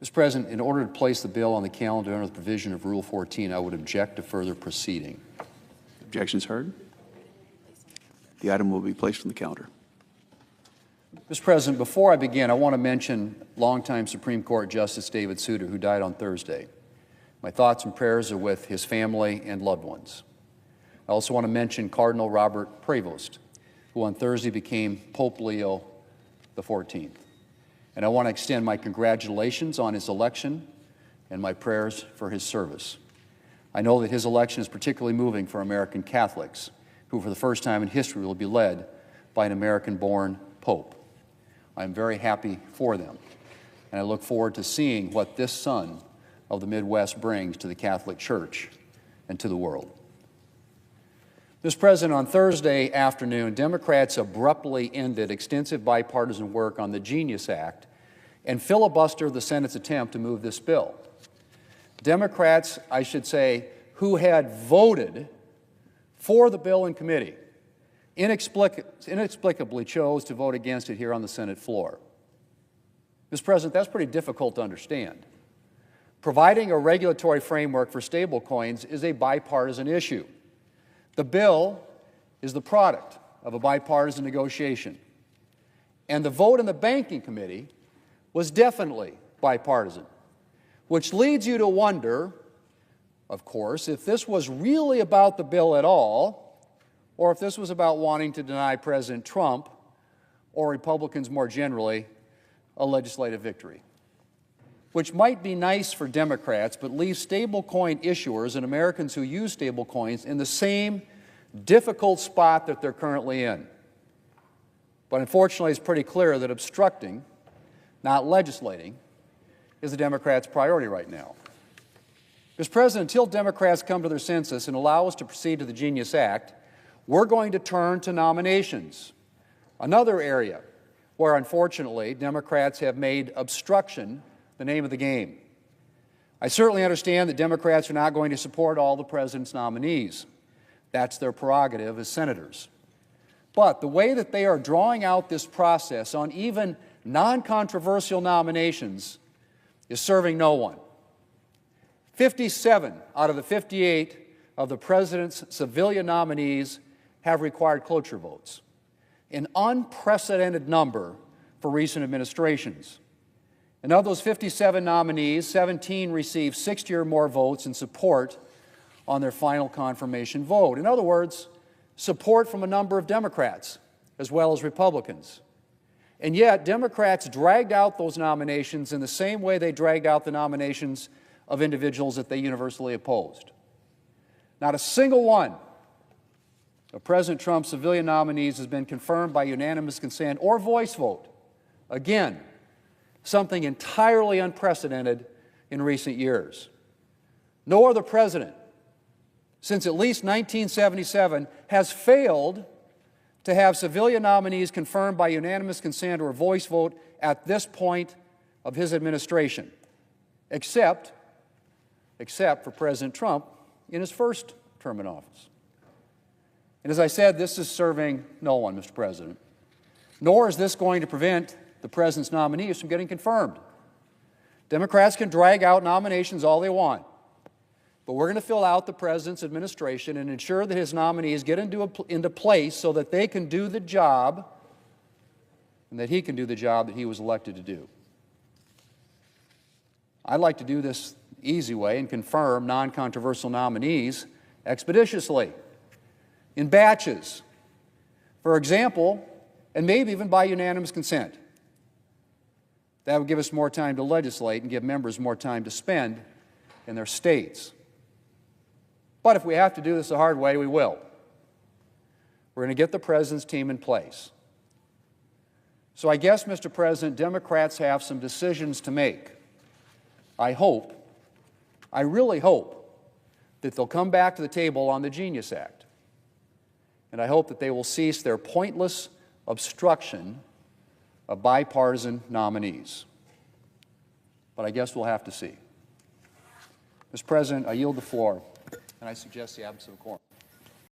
Mr. President, in order to place the bill on the calendar under the provision of Rule 14, I would object to further proceeding. Objections heard. The item will be placed on the calendar. Mr. President, before I begin, I want to mention longtime Supreme Court Justice David Souter, who died on Thursday. My thoughts and prayers are with his family and loved ones. I also want to mention Cardinal Robert Prevost, who on Thursday became Pope Leo XIV. And I want to extend my congratulations on his election and my prayers for his service. I know that his election is particularly moving for American Catholics, who for the first time in history will be led by an American-born Pope. I'm very happy for them, and I look forward to seeing what this son of the Midwest brings to the Catholic Church and to the world. Mr. President, on Thursday afternoon, Democrats abruptly ended extensive bipartisan work on the Genius Act and filibustered the Senate's attempt to move this bill. Democrats, I should say, who had voted for the bill in committee, inexplicably chose to vote against it here on the Senate floor. Mr. President, that's pretty difficult to understand. Providing a regulatory framework for stablecoins is a bipartisan issue. The bill is the product of a bipartisan negotiation. And the vote in the Banking Committee was definitely bipartisan, which leads you to wonder, of course, if this was really about the bill at all, or if this was about wanting to deny President Trump, or Republicans more generally, a legislative victory, which might be nice for Democrats, but leaves stablecoin issuers and Americans who use stablecoins in the same difficult spot that they're currently in. But unfortunately, it's pretty clear that obstructing, not legislating, is the Democrats' priority right now. Mr. President, until Democrats come to their senses and allow us to proceed to the Genius Act, we're going to turn to nominations, another area where, unfortunately, Democrats have made obstruction the name of the game. I certainly understand that Democrats are not going to support all the president's nominees. That's their prerogative as senators. But the way that they are drawing out this process on even non-controversial nominations is serving no one. 57 out of the 58 of the president's civilian nominees have required cloture votes, an unprecedented number for recent administrations. And of those 57 nominees, 17 received 60 or more votes in support on their final confirmation vote. In other words, support from a number of Democrats as well as Republicans. And yet, Democrats dragged out those nominations in the same way they dragged out the nominations of individuals that they universally opposed. Not a single one of President Trump's civilian nominees has been confirmed by unanimous consent or voice vote. Again, something entirely unprecedented in recent years. No other president since at least 1977 has failed to have civilian nominees confirmed by unanimous consent or voice vote at this point of his administration, except for President Trump in his first term in office. And as I said, this is serving no one, Mr. President, nor is this going to prevent the president's nominees from getting confirmed. Democrats can drag out nominations all they want, but we're going to fill out the president's administration and ensure that his nominees get into place so that they can do the job and that he can do the job that he was elected to do. I'd like to do this the easy way and confirm non-controversial nominees expeditiously, in batches, for example, and maybe even by unanimous consent. That would give us more time to legislate and give members more time to spend in their states. But if we have to do this the hard way, we will. We're going to get the president's team in place. So I guess, Mr. President, Democrats have some decisions to make. I really hope, that they'll come back to the table on the Genius Act. And I hope that they will cease their pointless obstruction of bipartisan nominees. But I guess we'll have to see. Mr. President, I yield the floor, and I suggest the absence of a quorum.